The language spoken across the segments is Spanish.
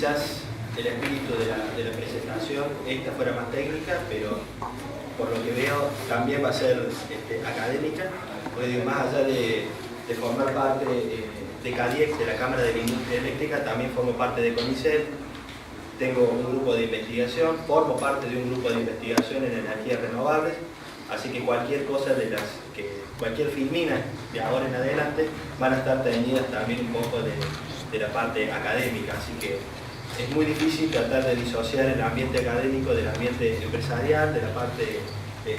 quizás el espíritu de la presentación, esta fuera más técnica, pero por lo que veo también va a ser académica, porque digo, más allá de formar parte de CADIEC, de la Cámara de la Industria Eléctrica, también formo parte de CONICET, tengo un grupo de investigación, formo parte de un grupo de investigación en energías renovables, así que cualquier cosa cualquier filmina de ahora en adelante van a estar teñidas también un poco de la parte académica, así que es muy difícil tratar de disociar el ambiente académico del ambiente empresarial, de la parte de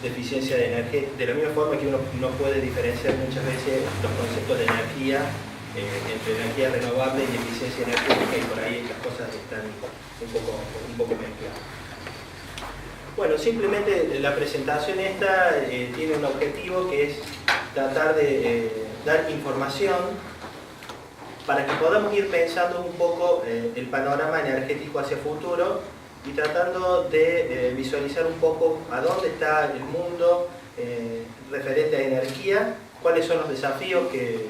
eficiencia de energía, de la misma forma que uno no puede diferenciar muchas veces los conceptos de energía entre energía renovable y eficiencia energética, y por ahí las cosas están un poco mezcladas. Bueno, simplemente la presentación esta tiene un objetivo que es tratar de dar información para que podamos ir pensando un poco el panorama energético hacia futuro y tratando de visualizar un poco a dónde está el mundo referente a energía, cuáles son los desafíos que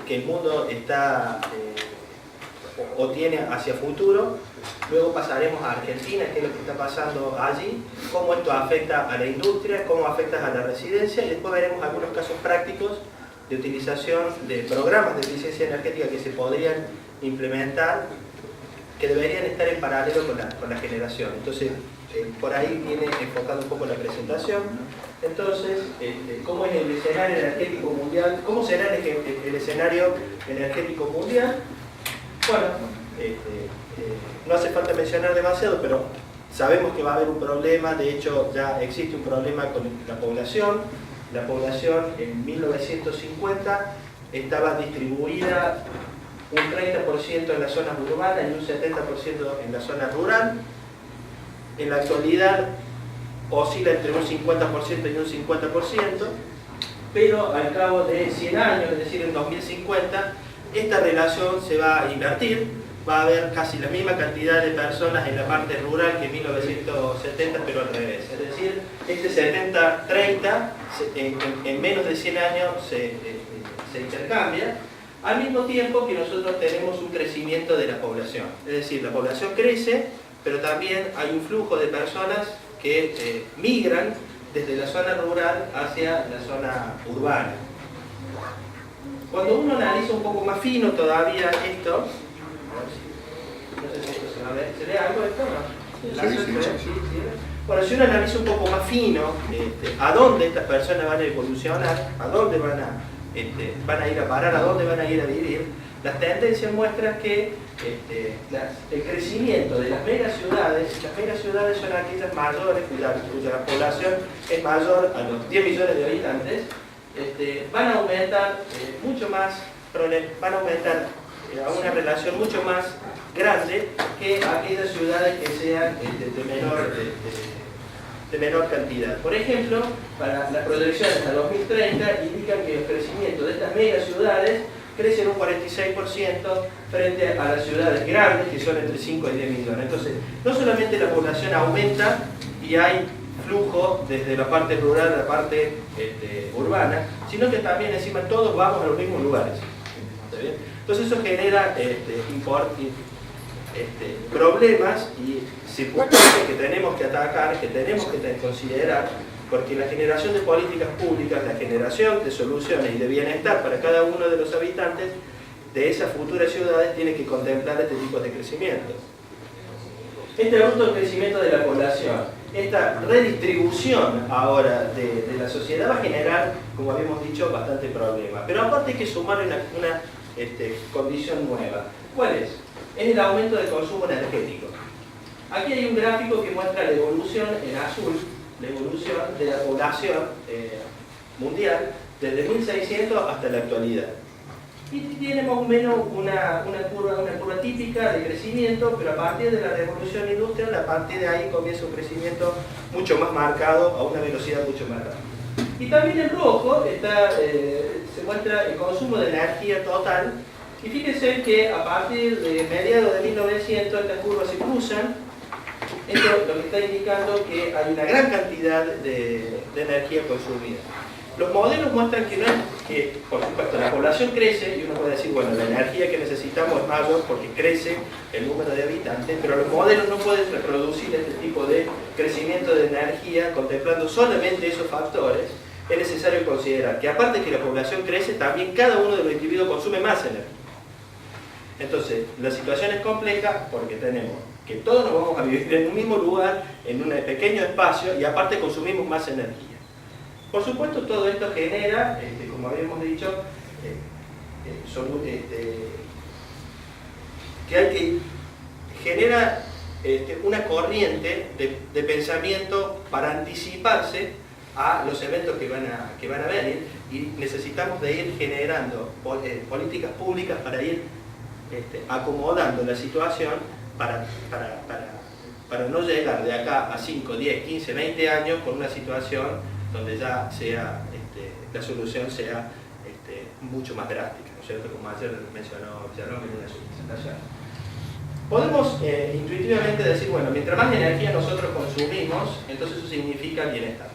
el mundo está o tiene hacia futuro. Luego pasaremos a Argentina, qué es lo que está pasando allí, cómo esto afecta a la industria, cómo afecta a la residencia, y después veremos algunos casos prácticos de utilización de programas de eficiencia energética que se podrían implementar, que deberían estar en paralelo con la generación. Entonces, por ahí viene enfocando un poco la presentación. Entonces, ¿cómo es el escenario energético mundial? ¿Cómo será el escenario energético mundial? Bueno, no hace falta mencionar demasiado, pero sabemos que va a haber un problema. De hecho, ya existe un problema con la población. La población en 1950 estaba distribuida un 30% en las zonas urbanas y un 70% en la zona rural. En la actualidad oscila entre un 50% y un 50%, pero al cabo de 100 años, es decir, en 2050, esta relación se va a invertir. Va a haber casi la misma cantidad de personas en la parte rural que en 1970, pero al revés. Es decir, este 70-30 en menos de 100 años se intercambia, al mismo tiempo que nosotros tenemos un crecimiento de la población. Es decir, la población crece, pero también hay un flujo de personas que migran desde la zona rural hacia la zona urbana. Cuando uno analiza un poco más fino todavía esto, no sé si esto se va a ver, ¿se ve algo de esto? ¿No? Sí. Bueno, si uno analiza un poco más fino a dónde estas personas van a evolucionar, a dónde van a ir a parar, a dónde van a ir a vivir, las tendencias muestran que el crecimiento de las megaciudades son aquellas mayores cuya población es mayor a los 10 millones de habitantes, van a aumentar mucho más, van a aumentar a una relación mucho más grande que aquellas ciudades que sean de menor cantidad. Por ejemplo, para las proyecciones hasta 2030 indican que el crecimiento de estas megaciudades crece en un 46% frente a las ciudades grandes, que son entre 5 y 10 millones. Entonces, no solamente la población aumenta y hay flujo desde la parte rural a la parte urbana, sino que también encima todos vamos a los mismos lugares. ¿Está bien? Entonces eso genera problemas y circunstancias que tenemos que atacar, que tenemos que considerar, porque la generación de políticas públicas, la generación de soluciones y de bienestar para cada uno de los habitantes de esas futuras ciudades tiene que contemplar este tipo de crecimiento. Este aumento del crecimiento de la población, esta redistribución ahora de la sociedad va a generar, como habíamos dicho, bastante problema. Pero aparte hay que sumar una condición nueva. ¿Cuál es? Es el aumento del consumo energético. Aquí hay un gráfico que muestra la evolución en azul, la evolución de la población mundial desde 1600 hasta la actualidad. Y tiene más o menos una curva típica de crecimiento, pero a partir de la revolución industrial, a partir de ahí comienza un crecimiento mucho más marcado, a una velocidad mucho más rápida. Y también en rojo se muestra el consumo de energía total, y fíjense que a partir de mediados de 1900 estas curvas se cruzan. Esto lo que está indicando que hay una gran cantidad de energía consumida. Los modelos muestran que no es que, por supuesto, la población crece y uno puede decir, bueno, la energía que necesitamos es mayor porque crece el número de habitantes, pero los modelos no pueden reproducir este tipo de crecimiento de energía contemplando solamente esos factores. Es necesario considerar que aparte que la población crece, también cada uno de los individuos consume más energía. Entonces, la situación es compleja porque tenemos que todos nos vamos a vivir en un mismo lugar, en un pequeño espacio, y aparte consumimos más energía. Por supuesto, todo esto genera, como habíamos dicho, genera una corriente de pensamiento para anticiparse a los eventos que van a venir, y necesitamos de ir generando políticas públicas para ir acomodando la situación para no llegar de acá a 5, 10, 15, 20 años con una situación donde ya sea, la solución sea mucho más drástica, ¿no es cierto? Como ayer mencionó en su presentación. Podemos intuitivamente decir, bueno, mientras más energía nosotros consumimos, entonces eso significa bienestar.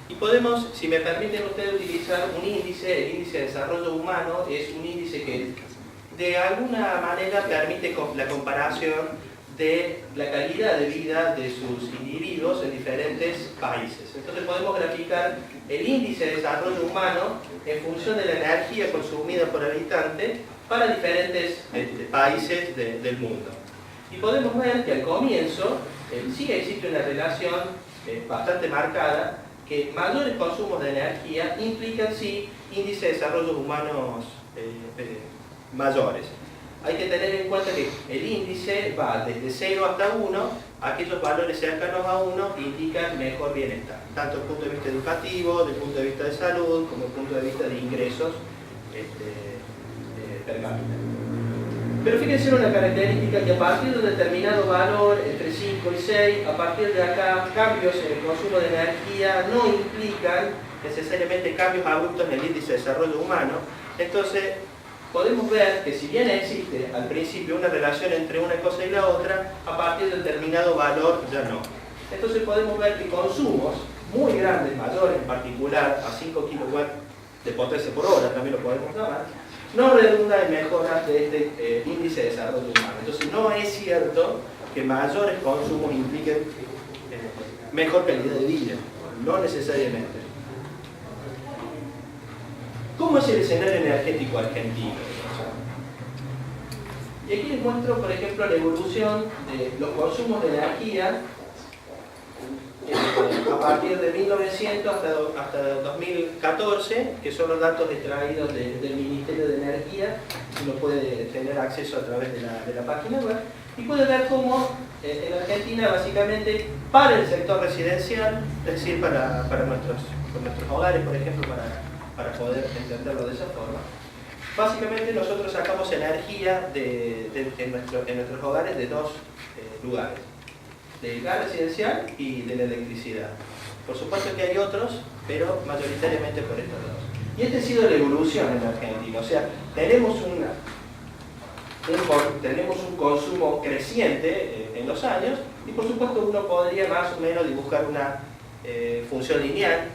Y podemos, si me permiten ustedes, utilizar un índice. El índice de desarrollo humano es un índice que de alguna manera permite la comparación de la calidad de vida de sus individuos en diferentes países. Entonces podemos graficar el índice de desarrollo humano en función de la energía consumida por habitante para diferentes países del mundo. Y podemos ver que al comienzo sí existe una relación bastante marcada, que mayores consumos de energía implican sí índices de desarrollo humanos mayores. Hay que tener en cuenta que el índice va desde 0 hasta 1, aquellos valores cercanos a 1 indican mejor bienestar, tanto desde el punto de vista educativo, desde el punto de vista de salud, como desde el punto de vista de ingresos per cápita. Pero fíjense una característica, que a partir de un determinado valor, entre 5 y 6, a partir de acá, cambios en el consumo de energía no implican necesariamente cambios abruptos en el índice de desarrollo humano. Entonces, podemos ver que si bien existe al principio una relación entre una cosa y la otra, a partir de determinado valor ya no. Entonces podemos ver que consumos muy grandes, mayores, en particular a 5 kilowatts de potencia por hora, también lo podemos llamar, no redunda en mejoras de este índice de desarrollo humano. Entonces no es cierto que mayores consumos impliquen mejor calidad de vida, no necesariamente. ¿Cómo es el escenario energético argentino? Y aquí les muestro, por ejemplo, la evolución de los consumos de energía a partir de 1900 hasta 2014, que son los datos extraídos del Ministerio de Energía. Uno puede tener acceso a través de la página web y puede ver cómo en Argentina, básicamente, para el sector residencial, es decir, para nuestros hogares, por ejemplo, para poder entenderlo de esa forma, básicamente nosotros sacamos energía en nuestros hogares de dos lugares: del gas residencial y de la electricidad. Por supuesto que hay otros, pero mayoritariamente por estos dos. Y esta ha sido la evolución en Argentina. O sea, tenemos un consumo creciente en los años, y por supuesto uno podría más o menos dibujar una función lineal,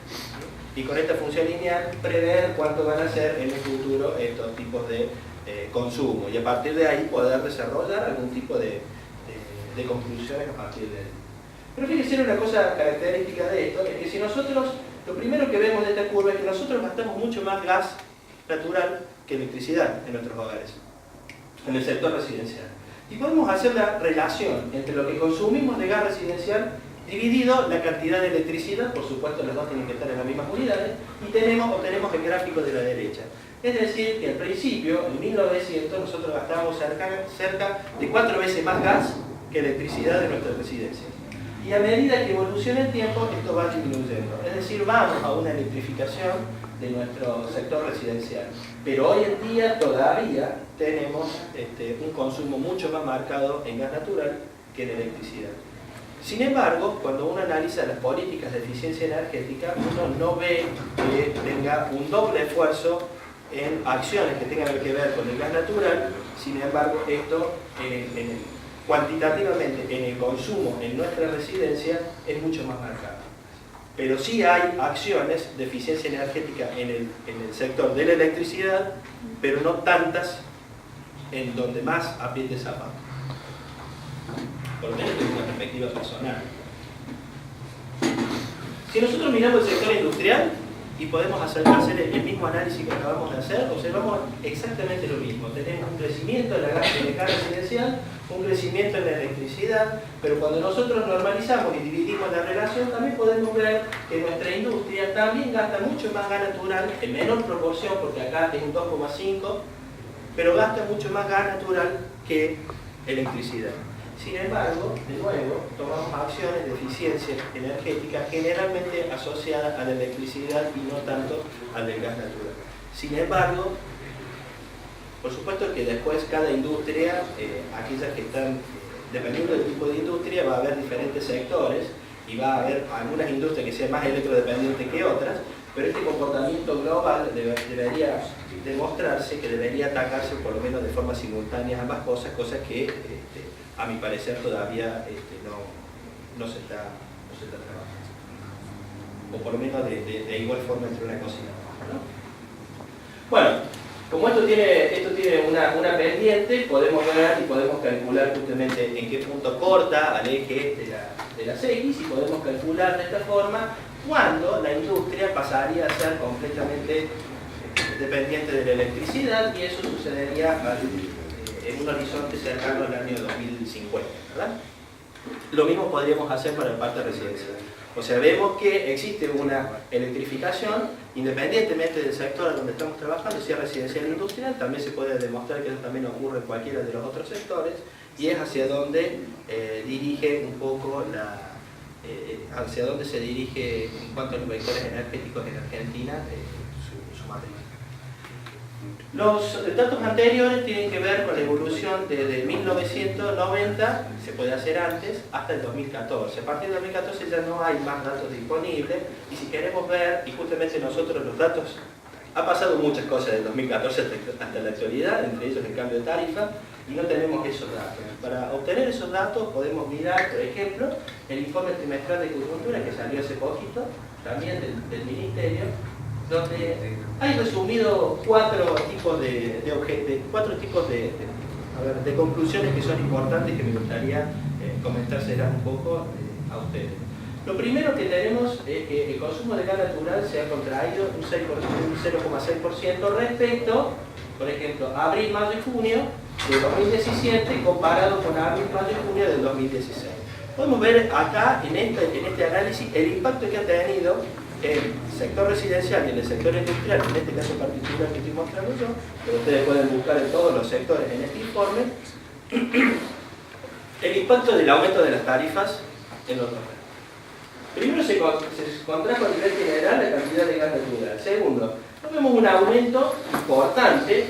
y con esta función lineal prever cuánto van a ser en el futuro estos tipos de consumo, y a partir de ahí poder desarrollar algún tipo de conclusiones a partir de él. Pero fíjense, una cosa característica de esto es que si nosotros, lo primero que vemos de esta curva es que nosotros gastamos mucho más gas natural que electricidad en nuestros hogares, en el sector residencial. Y podemos hacer la relación entre lo que consumimos de gas residencial dividido la cantidad de electricidad. Por supuesto los dos tienen que estar en las mismas unidades, y obtenemos el gráfico de la derecha. Es decir, que al principio, en 1900, nosotros gastábamos cerca de 4 veces más gas que electricidad de nuestras residencias. Y a medida que evoluciona el tiempo, esto va disminuyendo. Es decir, vamos a una electrificación de nuestro sector residencial. Pero hoy en día todavía tenemos un consumo mucho más marcado en gas natural que en electricidad. Sin embargo, cuando uno analiza las políticas de eficiencia energética, uno no ve que tenga un doble esfuerzo en acciones que tengan que ver con el gas natural. Sin embargo, esto cuantitativamente en el consumo en nuestra residencia es mucho más marcado. Pero sí hay acciones de eficiencia energética en el sector de la electricidad, pero no tantas en donde más apriete el zapato. Por lo menos desde una perspectiva personal. Si nosotros miramos el sector industrial y podemos hacer el mismo análisis que acabamos de hacer, observamos exactamente lo mismo. Tenemos un crecimiento en la gas residencial, un crecimiento en la electricidad, pero cuando nosotros normalizamos y dividimos la relación, también podemos ver que nuestra industria también gasta mucho más gas natural, en menor proporción, porque acá es un 2,5, pero gasta mucho más gas natural que electricidad. Sin embargo, de nuevo, tomamos acciones de eficiencia energética generalmente asociadas a la electricidad y no tanto al del gas natural. Sin embargo, por supuesto que después cada industria, aquellas que están, dependiendo del tipo de industria, va a haber diferentes sectores y va a haber algunas industrias que sean más electrodependientes que otras, pero este comportamiento global debería demostrarse que debería atacarse por lo menos de forma simultánea ambas cosas, cosas que a mi parecer todavía no se está trabajando. O por lo menos de igual forma entre una cosa y la otra, ¿no? Bueno, como esto tiene una pendiente, podemos ver y podemos calcular justamente en qué punto corta al eje de las X y podemos calcular de esta forma cuándo la industria pasaría a ser completamente dependiente de la electricidad, y eso sucedería en un horizonte cercano al año 2050, ¿verdad? Lo mismo podríamos hacer para la parte residencial. O sea, vemos que existe una electrificación, independientemente del sector donde estamos trabajando, sea residencial o industrial, también se puede demostrar que eso también ocurre en cualquiera de los otros sectores, y es hacia donde dirige un poco hacia donde se dirige en cuanto a los vectores energéticos en Argentina su matriz. Los datos anteriores tienen que ver con la evolución desde 1990, se puede hacer antes, hasta el 2014. A partir del 2014 ya no hay más datos disponibles, y si queremos ver, y justamente nosotros los datos, ha pasado muchas cosas del 2014 hasta la actualidad, entre ellos el cambio de tarifa, y no tenemos esos datos. Para obtener esos datos podemos mirar, por ejemplo, el informe trimestral de coyuntura que salió hace poquito, también del Ministerio, donde hay resumido cuatro tipos de conclusiones que son importantes, que me gustaría comentárselas un poco a ustedes. Lo primero que tenemos es que el consumo de gas natural se ha contraído un 0,6% respecto, por ejemplo, a abril, mayo y junio de 2017 comparado con abril, mayo y junio del 2016. Podemos ver acá en este análisis el impacto que ha tenido el sector residencial y en el sector industrial, en este caso particular que estoy mostrando yo, pero ustedes pueden buscar en todos los sectores en este informe, el impacto del aumento de las tarifas en los locales. Primero se contrajo a nivel general la cantidad de gas natural. Segundo, vemos un aumento importante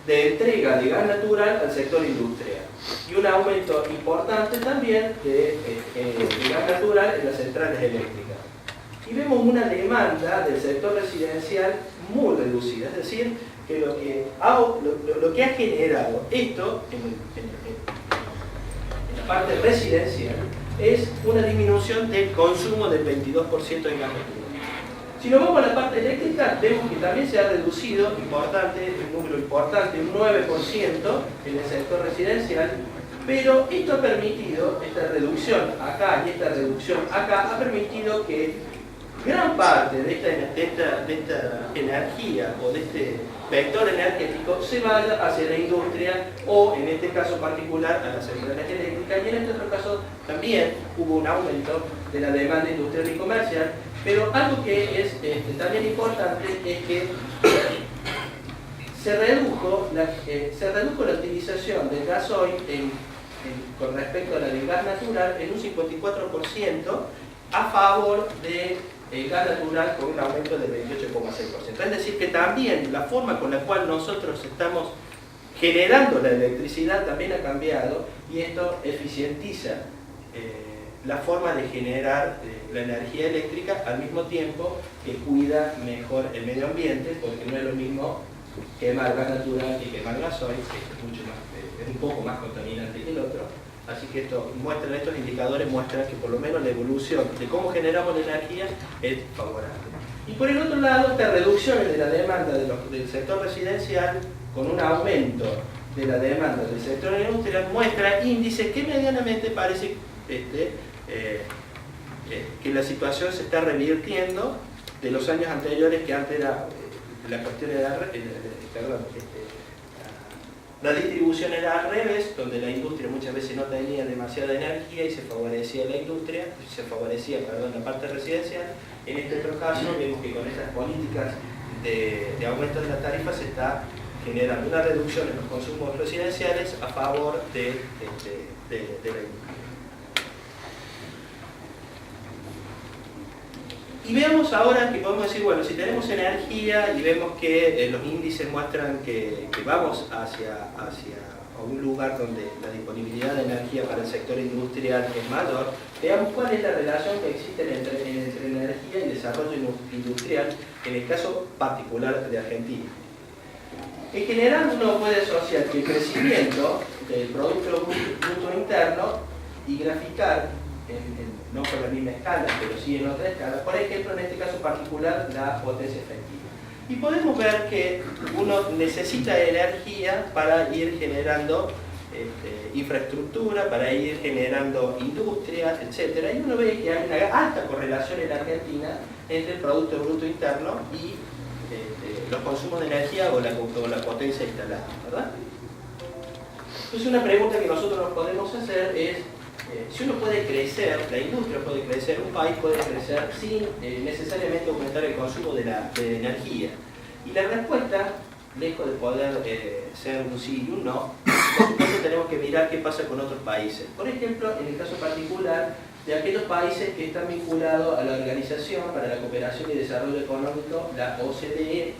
de entrega de gas natural al sector industrial y un aumento importante también de gas natural en las centrales eléctricas. Y vemos una demanda del sector residencial muy reducida, es decir, que lo que ha generado esto en la parte residencial es una disminución del consumo del 22% de gas natural. Si nos vamos a la parte eléctrica, vemos que también se ha reducido un número importante, un 9% en el sector residencial, pero esto ha permitido, esta reducción acá y esta reducción acá, ha permitido que gran parte de esta energía o de este vector energético se vaya hacia la industria o, en este caso particular, a las centrales eléctricas, y en este otro caso también hubo un aumento de la demanda industrial y comercial, pero algo que es también importante es que se redujo la utilización del gasoil con respecto a la del gas natural en un 54% a favor de el gas natural, con un aumento del 28,6%. Es decir, que también la forma con la cual nosotros estamos generando la electricidad también ha cambiado, y esto eficientiza la forma de generar la energía eléctrica al mismo tiempo que cuida mejor el medio ambiente, porque no es lo mismo quemar gas natural que quemar gasoil, que es un poco más contaminante que el otro, Así que estos indicadores muestran que por lo menos la evolución de cómo generamos la energía es favorable. Y por el otro lado, estas reducciones de la demanda del sector residencial con un aumento de la demanda del sector industrial muestra índices que medianamente parece que la situación se está revirtiendo de los años anteriores, que antes era la cuestión era la distribución era al revés, donde la industria muchas veces no tenía demasiada energía y se favorecía la industria, la parte residencial. En este otro caso vemos que con estas políticas de aumento de la tarifa se está generando una reducción en los consumos residenciales a favor de la industria. Y veamos ahora que podemos decir, bueno, si tenemos energía y vemos que los índices muestran que vamos hacia un lugar donde la disponibilidad de energía para el sector industrial es mayor, veamos cuál es la relación que existe entre energía y desarrollo industrial en el caso particular de Argentina. En general uno puede asociar que el crecimiento del Producto Bruto Interno y graficar no con la misma escala, pero sí en otra escala, por ejemplo, en este caso particular, la potencia efectiva. Y podemos ver que uno necesita energía para ir generando infraestructura, para ir generando industrias, etc. Y uno ve que hay una alta correlación en Argentina entre el Producto Bruto Interno y los consumos de energía o la potencia instalada, ¿verdad? Entonces una pregunta que nosotros nos podemos hacer es, si uno puede crecer, la industria puede crecer, un país puede crecer sin necesariamente aumentar el consumo de energía. Y la respuesta, lejos de poder ser un sí y un no, por supuesto tenemos que mirar qué pasa con otros países. Por ejemplo, en el caso particular de aquellos países que están vinculados a la Organización para la Cooperación y Desarrollo Económico, la OCDE,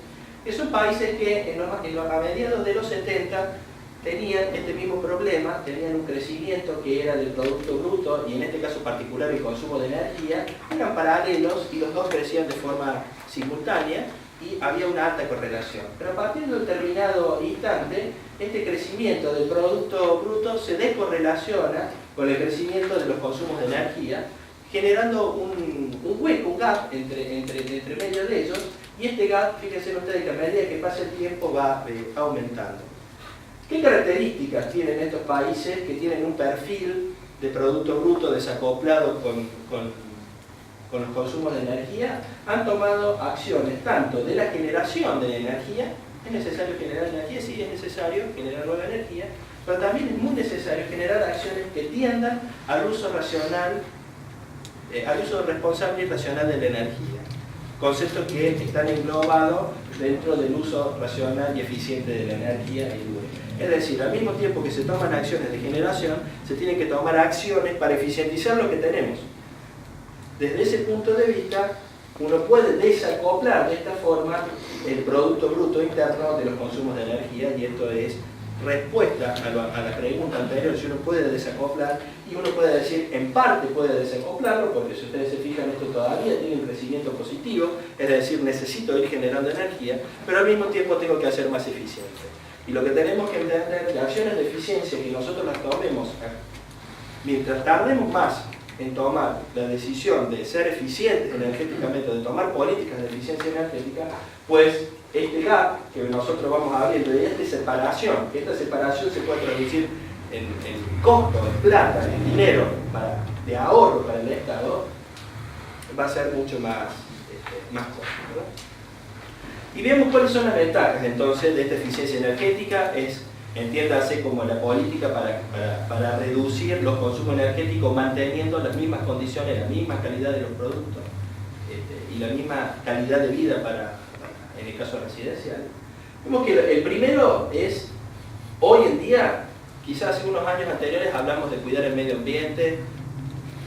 que son países que a mediados de los 70 tenían este mismo problema, tenían un crecimiento que era del Producto Bruto y en este caso particular el consumo de energía, eran paralelos y los dos crecían de forma simultánea y había una alta correlación. Pero a partir de un determinado instante, este crecimiento del Producto Bruto se descorrelaciona con el crecimiento de los consumos de energía, generando un hueco, un gap entre medio de ellos, y este gap, fíjense ustedes que a medida que pasa el tiempo va aumentando. ¿Qué características tienen estos países que tienen un perfil de Producto Bruto desacoplado con los consumos de energía? Han tomado acciones tanto de la generación de energía, es necesario generar energía, sí es necesario generar nueva energía, pero también es muy necesario generar acciones que tiendan al uso racional, al uso responsable y racional de la energía. Conceptos que están englobados dentro del uso racional y eficiente de la energía y dura. Es decir, al mismo tiempo que se toman acciones de generación, se tienen que tomar acciones para eficientizar lo que tenemos. Desde ese punto de vista, uno puede desacoplar de esta forma el Producto Bruto Interno de los consumos de energía, y esto es respuesta a la pregunta anterior, si uno puede desacoplar, y uno puede decir, en parte puede desacoplarlo, porque si ustedes se fijan, esto todavía tiene un crecimiento positivo, es decir, necesito ir generando energía, pero al mismo tiempo tengo que hacer más eficiente. Y lo que tenemos que entender es que acciones de eficiencia que nosotros las tomemos, mientras tardemos más en tomar la decisión de ser eficientes energéticamente, de tomar políticas de eficiencia energética, pues este gap que nosotros vamos abriendo y esta separación se puede traducir en costo, en plata, en dinero, de ahorro para el Estado, va a ser mucho más costo, ¿verdad? Y veamos cuáles son las ventajas entonces de esta eficiencia energética. Entiéndase como la política para reducir los consumos energéticos manteniendo las mismas condiciones, la misma calidad de los productos y la misma calidad de vida en el caso residencial. Vemos que el primero es, hoy en día, quizás hace unos años anteriores hablamos de cuidar el medio ambiente,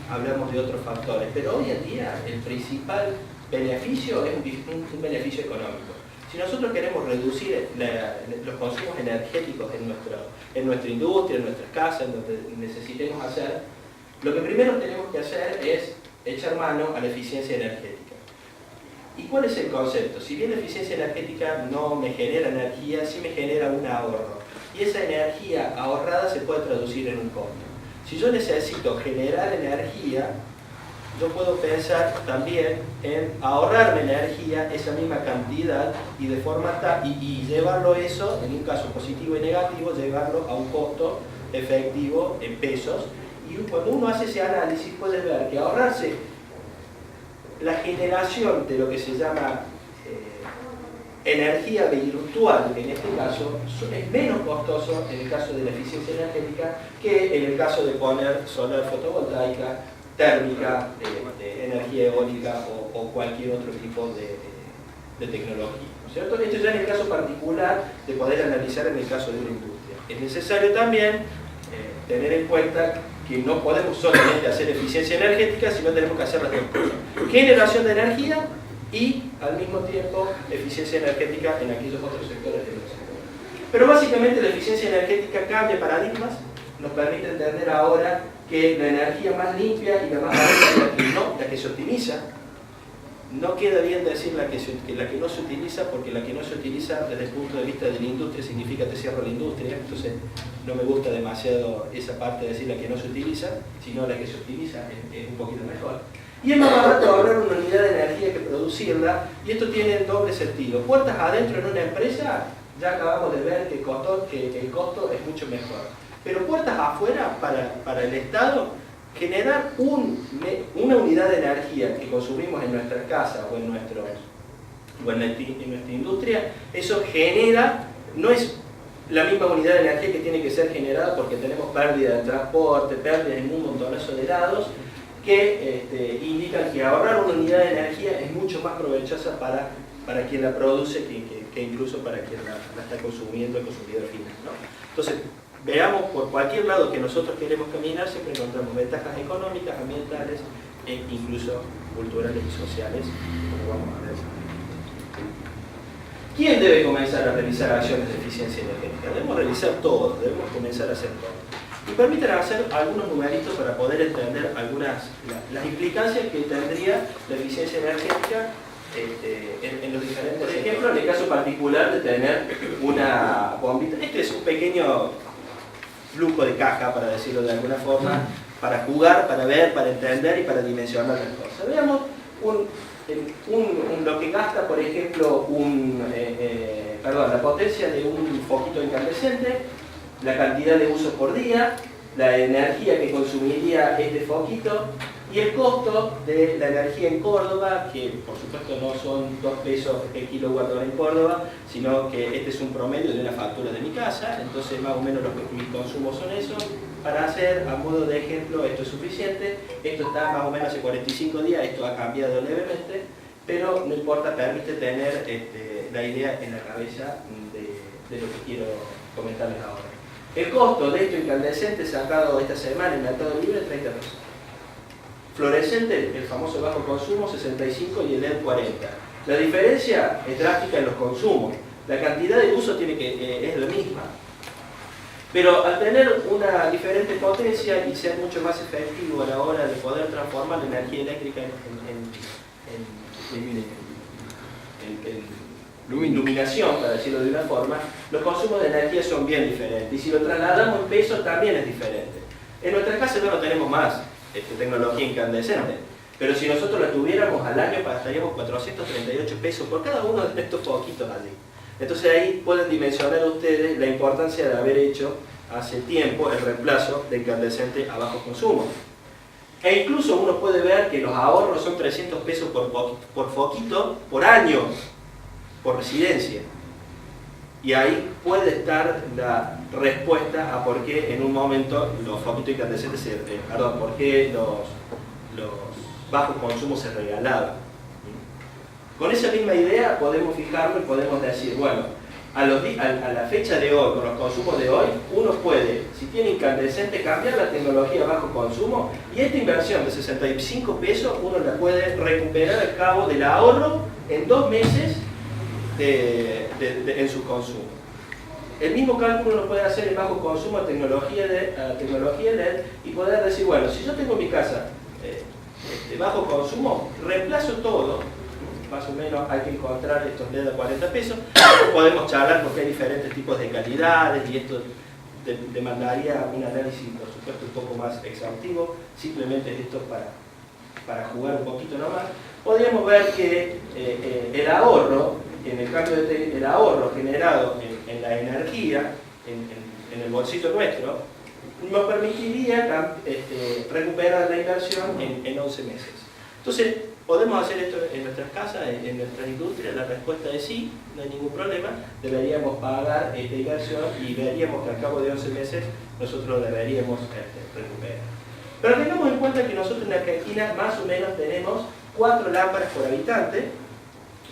hablamos de otros factores, pero hoy en día el principal beneficio es un beneficio económico. Si nosotros queremos reducir los consumos energéticos en nuestra industria, en nuestras casas, en donde necesitemos hacer, lo que primero tenemos que hacer es echar mano a la eficiencia energética. ¿Y cuál es el concepto? Si bien la eficiencia energética no me genera energía, sí me genera un ahorro. Y esa energía ahorrada se puede traducir en un costo. Si yo necesito generar energía, yo puedo pensar también en ahorrarme energía, esa misma cantidad, y de forma y llevarlo eso, en un caso positivo y negativo, llevarlo a un costo efectivo en pesos. Y cuando uno hace ese análisis puede ver que ahorrarse la generación de lo que se llama energía virtual, en este caso, es menos costoso en el caso de la eficiencia energética que en el caso de poner solar fotovoltaica, térmica, de energía eólica o cualquier otro tipo de tecnología, ¿no es cierto? Esto ya en el caso particular de poder analizar en el caso de una industria. Es necesario también tener en cuenta que no podemos solamente hacer eficiencia energética, sino tenemos que hacer las dos cosas. Generación de energía y, al mismo tiempo, eficiencia energética en aquellos otros sectores de la sociedad. Pero básicamente la eficiencia energética cambia paradigmas, nos permite entender ahora que la energía más limpia y la más barata es la que se optimiza. No queda bien decir la que no se utiliza, porque la que no se utiliza desde el punto de vista de la industria significa te cierro la industria, entonces no me gusta demasiado esa parte de decir la que no se utiliza, sino la que se optimiza es un poquito mejor. Y es más barato ahorrar una unidad de energía que producirla, y esto tiene doble sentido. Puertas adentro en una empresa, ya acabamos de ver que el costo es mucho mejor. Pero puertas afuera, para el Estado, generar una unidad de energía que consumimos en nuestra casa o en nuestra industria, eso genera, no es la misma unidad de energía que tiene que ser generada porque tenemos pérdida de transporte, pérdida en un montonazo de lados, que indican que ahorrar una unidad de energía es mucho más provechosa para quien la produce que incluso para quien la está consumiendo, el consumidor final, ¿no? Entonces, veamos por cualquier lado que nosotros queremos caminar, siempre encontramos ventajas económicas, ambientales e incluso culturales y sociales, como vamos a ver. ¿Quién debe comenzar a realizar acciones de eficiencia energética? Debemos realizar todo, debemos comenzar a hacer todo. Y permítanme hacer algunos numeritos para poder entender las implicancias que tendría la eficiencia energética en los diferentes. Por ejemplo, en el caso particular de tener una bombita, este es un pequeño flujo de caja, para decirlo de alguna forma, para jugar, para ver, para entender y para dimensionar las cosas. Veamos lo que gasta, por ejemplo, la potencia de un foquito incandescente, la cantidad de uso por día, la energía que consumiría este foquito y el costo de la energía en Córdoba, que por supuesto no son 2 pesos el kilowatt hora en Córdoba, sino que este es un promedio de una factura de mi casa, entonces más o menos mis consumos son esos. Para hacer, a modo de ejemplo, esto es suficiente, esto está más o menos hace 45 días, esto ha cambiado levemente, pero no importa, permite tener la idea en la cabeza de lo que quiero comentarles ahora. El costo de esto incandescente sacado esta semana en Mercado Libre, 30 pesos. Fluorescente, el famoso bajo consumo, 65 y el LED 40. La diferencia es drástica en los consumos. La cantidad de uso es la misma. Pero al tener una diferente potencia y ser mucho más efectivo a la hora de poder transformar la energía eléctrica en iluminación, para decirlo de una forma, los consumos de energía son bien diferentes. Y si lo trasladamos en pesos también es diferente. En nuestras casas no tenemos más tecnología incandescente, pero si nosotros la tuviéramos al año gastaríamos 438 pesos por cada uno de estos foquitos allí. Entonces ahí pueden dimensionar ustedes la importancia de haber hecho hace tiempo el reemplazo de incandescente a bajo consumo. E incluso uno puede ver que los ahorros son 300 pesos por foquito por año, por residencia. Y ahí puede estar la respuesta a por qué en un momento los foquitos incandescentes por qué los bajos consumos se regalaban. Con esa misma idea podemos fijarnos y podemos decir, bueno, a la fecha de hoy, con los consumos de hoy, uno puede, si tiene incandescente, cambiar la tecnología a bajo consumo y esta inversión de 65 pesos uno la puede recuperar al cabo del ahorro en 2 meses en su consumo. El mismo cálculo lo puede hacer en bajo consumo a tecnología LED y poder decir, bueno, si yo tengo en mi casa bajo consumo, reemplazo todo, más o menos hay que encontrar estos LED a 40 pesos, podemos charlar porque hay diferentes tipos de calidades y esto demandaría un análisis, por supuesto, un poco más exhaustivo. Simplemente esto para jugar un poquito nomás. Podríamos ver que el ahorro, en el cambio el ahorro generado en la energía, en el bolsillo nuestro, nos permitiría recuperar la inversión en 11 meses. Entonces, ¿podemos hacer esto en nuestras casas, en nuestras industrias? La respuesta es sí, no hay ningún problema. Deberíamos pagar esta inversión y veríamos que al cabo de 11 meses nosotros deberíamos recuperar. Pero tengamos en cuenta que nosotros en Argentina más o menos tenemos 4 lámparas por habitante.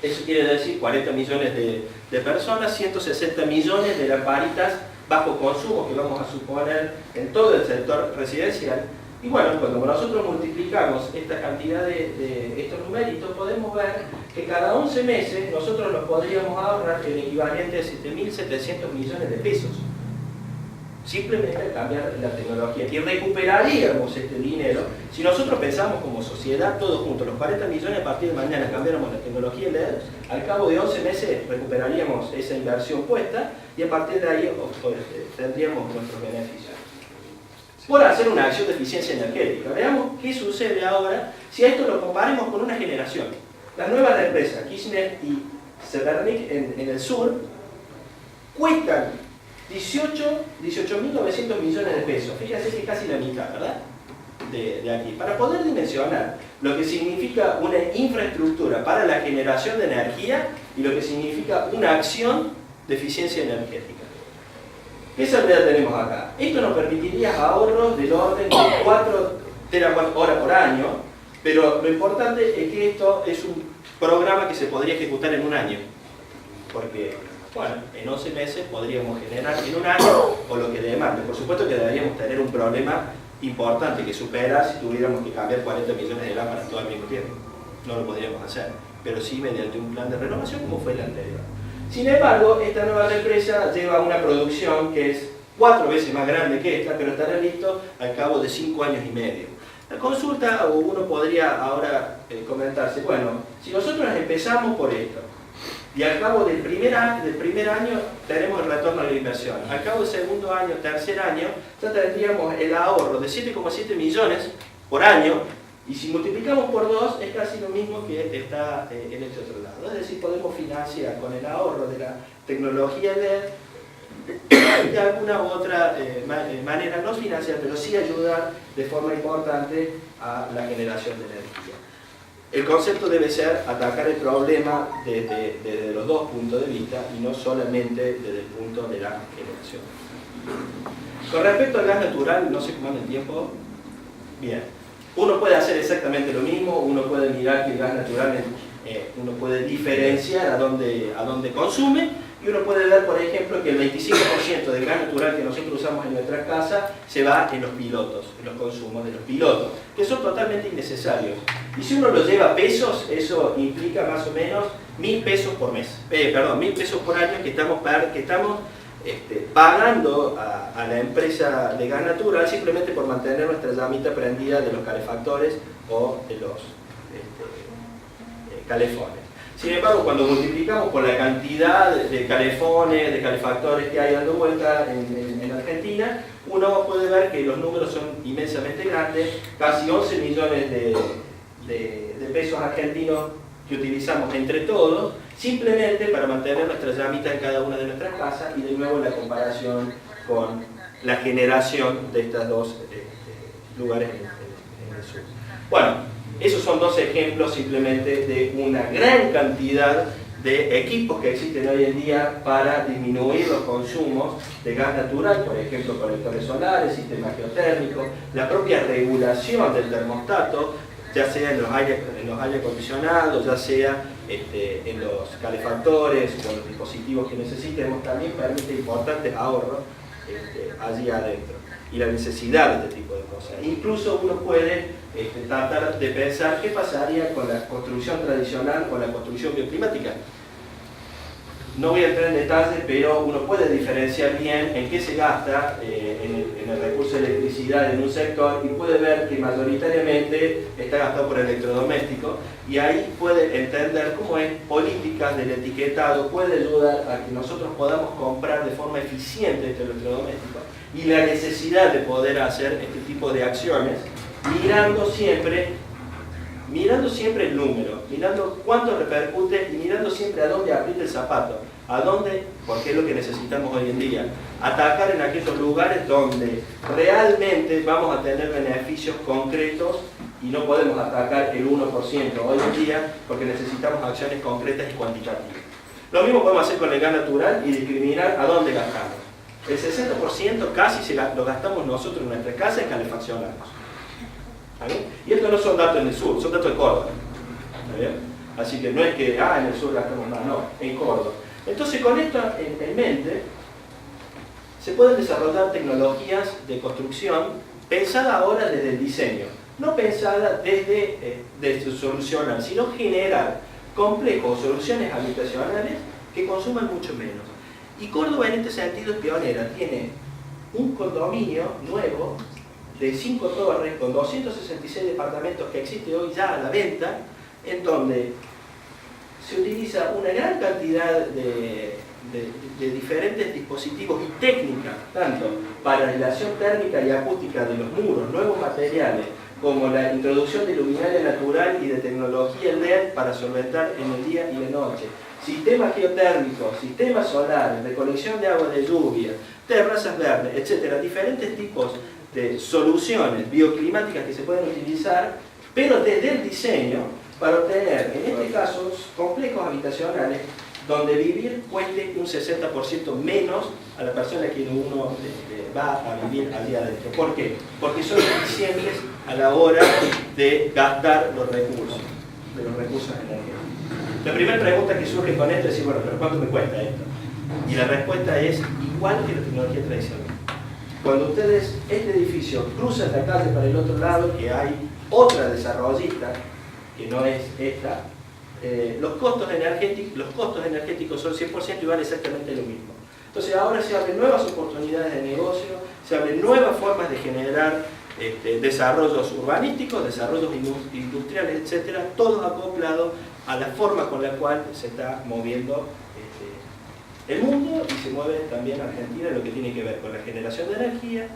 Eso quiere decir 40 millones de personas, 160 millones de lamparitas bajo consumo que vamos a suponer en todo el sector residencial. Y bueno, cuando nosotros multiplicamos esta cantidad de estos numeritos, podemos ver que cada 11 meses nosotros nos podríamos ahorrar el equivalente a 7.700 millones de pesos. Simplemente al cambiar la tecnología. Y recuperaríamos este dinero si nosotros pensamos como sociedad, todos juntos, los 40 millones a partir de mañana cambiáramos la tecnología LED, al cabo de 11 meses recuperaríamos esa inversión puesta y a partir de ahí tendríamos nuestros beneficios. Por hacer una acción de eficiencia energética. Veamos qué sucede ahora si a esto lo comparemos con una generación. Las nuevas empresas, Kirchner y Severnic en el sur, cuestan 18.900 millones de pesos. Fíjense que es casi la mitad, ¿verdad? De aquí. Para poder dimensionar lo que significa una infraestructura para la generación de energía y lo que significa una acción de eficiencia energética. ¿Qué salvedad tenemos acá? Esto nos permitiría ahorros del orden de 4 terawatt-hora por año, pero lo importante es que esto es un programa que se podría ejecutar en un año, porque, bueno, en 11 meses podríamos generar en un año o lo que demande. Por supuesto que deberíamos tener un problema importante que superar si tuviéramos que cambiar 40 millones de lámparas todo al mismo tiempo. No lo podríamos hacer, pero sí mediante un plan de renovación como fue el anterior. Sin embargo, esta nueva empresa lleva una producción que es 4 veces más grande que esta, pero estará listo al cabo de 5 años y medio. La consulta, o uno podría ahora comentarse, bueno, si nosotros empezamos por esto, y al cabo del primer año tenemos el retorno de la inversión, al cabo del segundo año, tercer año, ya tendríamos el ahorro de 7,7 millones por año, y si multiplicamos por 2 es casi lo mismo que está en este otro lado. Es decir, podemos financiar con el ahorro de la tecnología LED de alguna u otra manera, no financiar, pero sí ayudar de forma importante a la generación de energía. El concepto debe ser atacar el problema desde los dos puntos de vista y no solamente desde el punto de la generación. Con respecto al gas natural, no sé cómo anda el tiempo. Bien. Uno puede hacer exactamente lo mismo, uno puede mirar que el gas natural, uno puede diferenciar a dónde consume, y uno puede ver, por ejemplo, que el 25% del gas natural que nosotros usamos en nuestra casa se va en los pilotos, en los consumos de los pilotos, que son totalmente innecesarios. Y si uno lo lleva a pesos, eso implica más o menos 1.000 pesos por mes, 1.000 pesos por año que estamos pagando a la empresa de gas natural simplemente por mantener nuestra llamita prendida de los calefactores o de los calefones. Sin embargo, cuando multiplicamos por la cantidad de calefones, de calefactores que hay dando vuelta en Argentina, uno puede ver que los números son inmensamente grandes, casi 11 millones de pesos argentinos que utilizamos entre todos, simplemente para mantener nuestra llamita en cada una de nuestras casas, y de nuevo la comparación con la generación de estos dos lugares en el sur. Bueno, esos son dos ejemplos simplemente de una gran cantidad de equipos que existen hoy en día para disminuir los consumos de gas natural, por ejemplo colectores solares, sistemas geotérmicos, la propia regulación del termostato, ya sea en los aire acondicionados, ya sea en los calefactores o en los dispositivos que necesitemos, también permite importantes ahorros allí adentro, y la necesidad de este tipo de cosas. Incluso uno puede tratar de pensar qué pasaría con la construcción tradicional o la construcción bioclimática. No voy a entrar en detalle, pero uno puede diferenciar bien en qué se gasta en el recurso de electricidad en un sector, y puede ver que mayoritariamente está gastado por electrodomésticos, y ahí puede entender cómo es políticas del etiquetado, puede ayudar a que nosotros podamos comprar de forma eficiente este electrodoméstico, y la necesidad de poder hacer este tipo de acciones, mirando siempre el número, mirando cuánto repercute y mirando siempre a dónde aprieta el zapato, a dónde, porque es lo que necesitamos hoy en día, atacar en aquellos lugares donde realmente vamos a tener beneficios concretos y no podemos atacar el 1% hoy en día porque necesitamos acciones concretas y cuantitativas. Lo mismo podemos hacer con el gas natural y discriminar a dónde gastamos. El 60% casi lo gastamos nosotros en nuestra casa en calefaccionarnos. Y estos no son datos en el sur, son datos de Córdoba. ¿Está bien? Así que no es que en el sur gastamos más, no, en Córdoba. Entonces con esto en mente, se pueden desarrollar tecnologías de construcción pensadas ahora desde el diseño, no pensadas desde solucionar, sino generar complejos soluciones habitacionales que consuman mucho menos. Y Córdoba en este sentido es pionera, tiene un condominio nuevo de 5 torres con 266 departamentos que existe hoy ya a la venta, en donde se utiliza una gran cantidad de diferentes dispositivos y técnicas, tanto para aislación térmica y acústica de los muros, nuevos materiales, como la introducción de luminaria natural y de tecnología LED para solventar en el día y la noche, sistemas geotérmicos, sistemas solares, recolección de agua de lluvia, terrazas verdes, etcétera, diferentes tipos de soluciones bioclimáticas que se pueden utilizar, pero desde el diseño, para obtener, en este caso, complejos habitacionales donde vivir cueste un 60% menos a la persona que uno va a vivir al día de hoy. ¿Por qué? Porque son eficientes a la hora de gastar los recursos energéticos. La primera pregunta que surge con esto es decir, bueno, pero ¿cuánto me cuesta esto? Y la respuesta es igual que la tecnología tradicional. Cuando ustedes, este edificio, cruzan la calle para el otro lado, que hay otra desarrollista, que no es esta, los costos energéticos son 100% y vale exactamente lo mismo. Entonces ahora se abren nuevas oportunidades de negocio, se abren nuevas formas de generar desarrollos urbanísticos, desarrollos industriales, etcétera, todos acoplados a la forma con la cual se está moviendo el mundo y se mueve también Argentina en lo que tiene que ver con la generación de energía,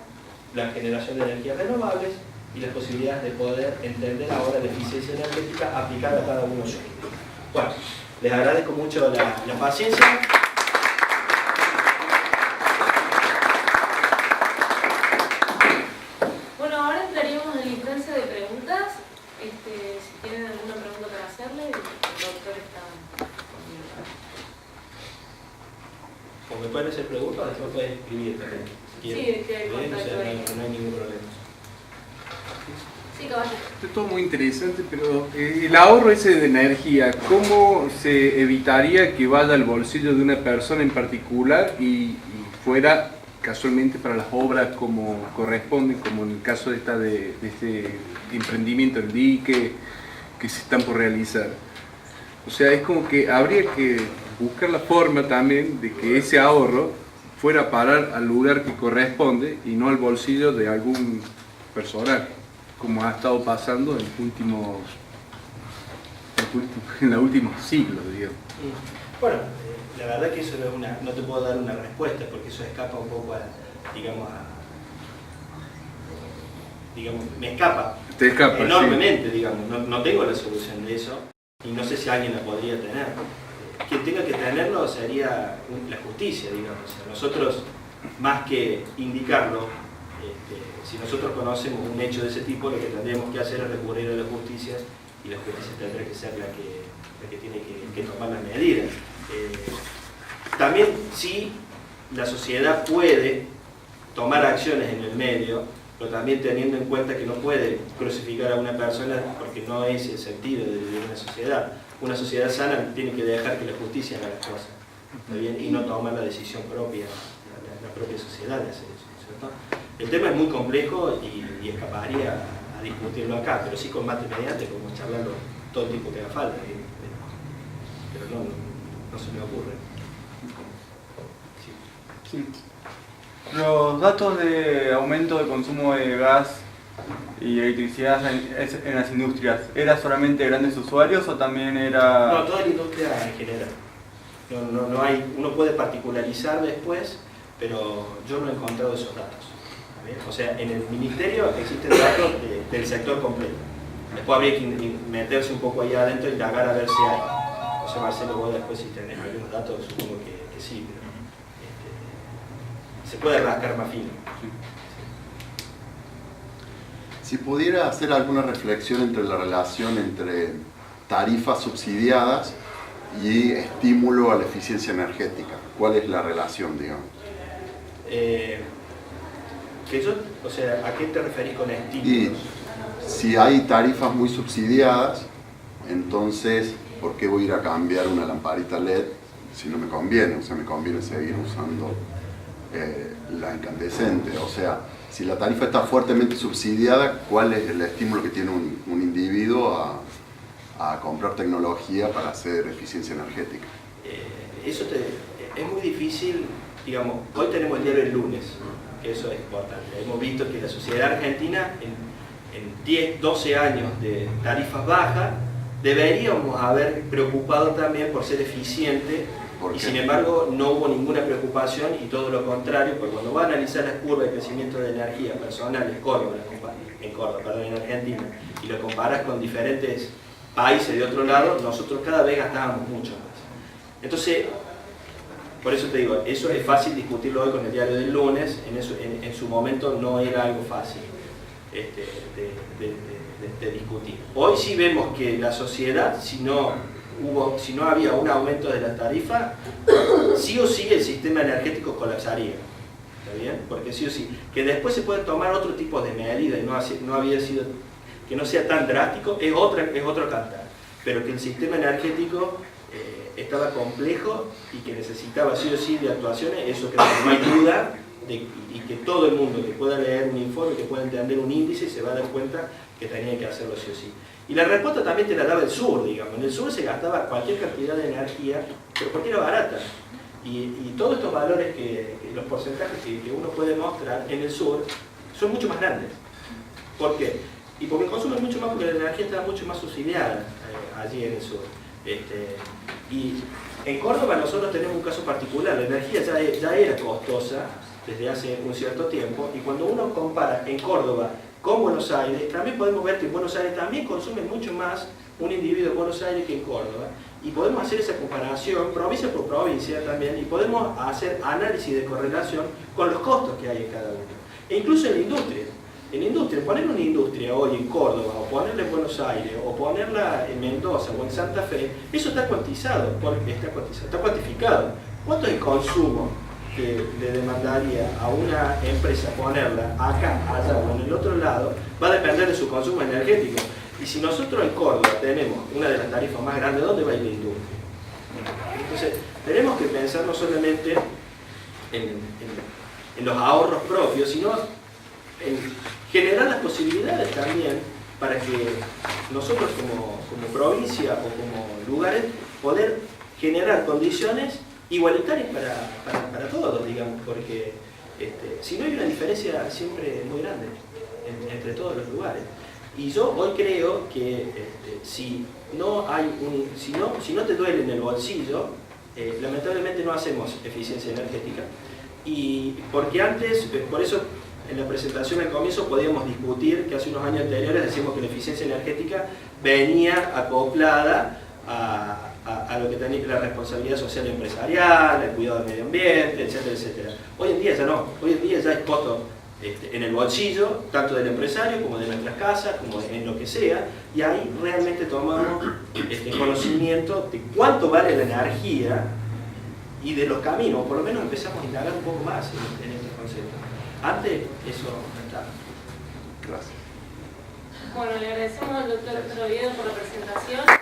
la generación de energías renovables y las posibilidades de poder entender ahora la eficiencia energética aplicada a cada uno de ellos. Bueno, les agradezco mucho la paciencia. Bueno, ahora entraríamos en la instancia de preguntas. Si tienen alguna pregunta para hacerle, el doctor está disponible. O me pueden hacer preguntas, después pueden escribir también. Si quieren. Sí, que hay contacto ahí. No hay ningún problema. Sí, caballero. Esto es todo muy interesante, pero el ahorro ese de energía, ¿cómo se evitaría que vaya al bolsillo de una persona en particular y fuera casualmente para las obras como corresponden, como en el caso de este emprendimiento, el dique que se están por realizar? O sea, es como que habría que buscar la forma también de que ese ahorro fuera a parar al lugar que corresponde y no al bolsillo de algún personaje, como ha estado pasando en los últimos siglos, digamos. Bueno, la verdad que eso no te puedo dar una respuesta porque eso escapa un poco me escapa. Te escapa enormemente, sí. Digamos, no tengo la solución de eso y no sé si alguien la podría tener. Quien tenga que tenerlo sería la justicia, digamos. O sea, nosotros, más que indicarlo, si nosotros conocemos un hecho de ese tipo, lo que tendríamos que hacer es recurrir a la justicia y la justicia tendrá que ser la que tiene que tomar las medidas. También sí, la sociedad puede tomar acciones en el medio, pero también teniendo en cuenta que no puede crucificar a una persona porque no es el sentido de una sociedad. Una sociedad sana tiene que dejar que la justicia haga las cosas, ¿está bien? Y no tomar la decisión propia, la propia sociedad de hacer eso, ¿cierto? El tema es muy complejo y escaparía a discutirlo acá, pero sí con mate mediante, como charlarlo todo el tiempo que haga falta, pero no se me ocurre. Sí. Sí. Los datos de aumento de consumo de gas y electricidad en las industrias, ¿era solamente grandes usuarios o también era...? No, toda la industria en general. No hay, uno puede particularizar después, pero yo no he encontrado esos datos. ¿Bien? O sea, en el ministerio existen datos del sector completo. Después habría que meterse un poco ahí adentro y indagar a ver si hay. O sea, Marcelo, vos después si tenés algunos datos, supongo que sí, pero se puede rascar más fino. Si pudiera hacer alguna reflexión entre la relación entre tarifas subsidiadas y estímulo a la eficiencia energética, ¿cuál es la relación, digamos? O sea, ¿a qué te referís con Y estímulos? si hay tarifas muy subsidiadas, entonces, ¿por qué voy a ir a cambiar una lamparita LED si no me conviene? O sea, me conviene seguir usando la incandescente. O sea, si la tarifa está fuertemente subsidiada, ¿cuál es el estímulo que tiene un individuo a comprar tecnología para hacer eficiencia energética? Eso es muy difícil, digamos, hoy tenemos el diario el lunes, que eso es importante. Hemos visto que la sociedad argentina en 10, 12 años de tarifas bajas, deberíamos haber preocupado también por ser eficiente, y sin embargo no hubo ninguna preocupación y todo lo contrario, porque cuando vas a analizar las curvas de crecimiento de energía personal en Argentina, y lo comparas con diferentes países de otro lado, nosotros cada vez gastábamos mucho más. Entonces, por eso te digo, eso es fácil discutirlo hoy con el diario del lunes, en su momento no era algo fácil de discutir. Hoy sí vemos que la sociedad, si no había un aumento de la tarifa, sí o sí el sistema energético colapsaría. ¿Está bien? Porque sí o sí. Que después se pueden tomar otro tipo de medidas y no había sido, que no sea tan drástico, es otro cantar. Pero que el sistema energético estaba complejo y que necesitaba sí o sí de actuaciones, eso creo que no hay duda, y que todo el mundo que pueda leer un informe, que pueda entender un índice, se va a dar cuenta que tenía que hacerlo sí o sí. Y la respuesta también te la daba el sur, digamos. En el sur se gastaba cualquier cantidad de energía, pero porque era barata. Y todos estos valores, los porcentajes que uno puede mostrar en el sur, son mucho más grandes. ¿Por qué? Y porque el consumo es mucho más, porque la energía está mucho más subsidiada allí en el sur. Y en Córdoba nosotros tenemos un caso particular, la energía ya era costosa desde hace un cierto tiempo, y cuando uno compara en Córdoba con Buenos Aires, también podemos ver que en Buenos Aires también consume mucho más un individuo de Buenos Aires que en Córdoba, y podemos hacer esa comparación provincia por provincia también, y podemos hacer análisis de correlación con los costos que hay en cada uno. E incluso en la industria. En industria, poner una industria hoy en Córdoba, o ponerla en Buenos Aires, o ponerla en Mendoza o en Santa Fe, eso está cuantizado, está cuantificado. ¿Cuánto es el consumo que le demandaría a una empresa ponerla acá, allá o en el otro lado? Va a depender de su consumo energético. Y si nosotros en Córdoba tenemos una de las tarifas más grandes, ¿dónde va a ir la industria? Entonces, tenemos que pensar no solamente en los ahorros propios, sino en generar las posibilidades también para que nosotros como provincia o como lugares poder generar condiciones igualitarias para todos, digamos, porque si no hay una diferencia siempre muy grande entre todos los lugares. Y yo hoy creo que si no te duele en el bolsillo, lamentablemente no hacemos eficiencia energética. Y porque antes, por eso en la presentación al comienzo podíamos discutir que hace unos años anteriores decimos que la eficiencia energética venía acoplada a lo que tenía la responsabilidad social empresarial, el cuidado del medio ambiente, etcétera, etcétera. Hoy en día ya no, hoy en día ya es costo en el bolsillo, tanto del empresario como de nuestras casas, como en lo que sea, y ahí realmente tomamos conocimiento de cuánto vale la energía y de los caminos, por lo menos empezamos a indagar un poco más en estos conceptos. Antes eso no estaba. Gracias. Bueno, le agradecemos al doctor Oviedo por la presentación.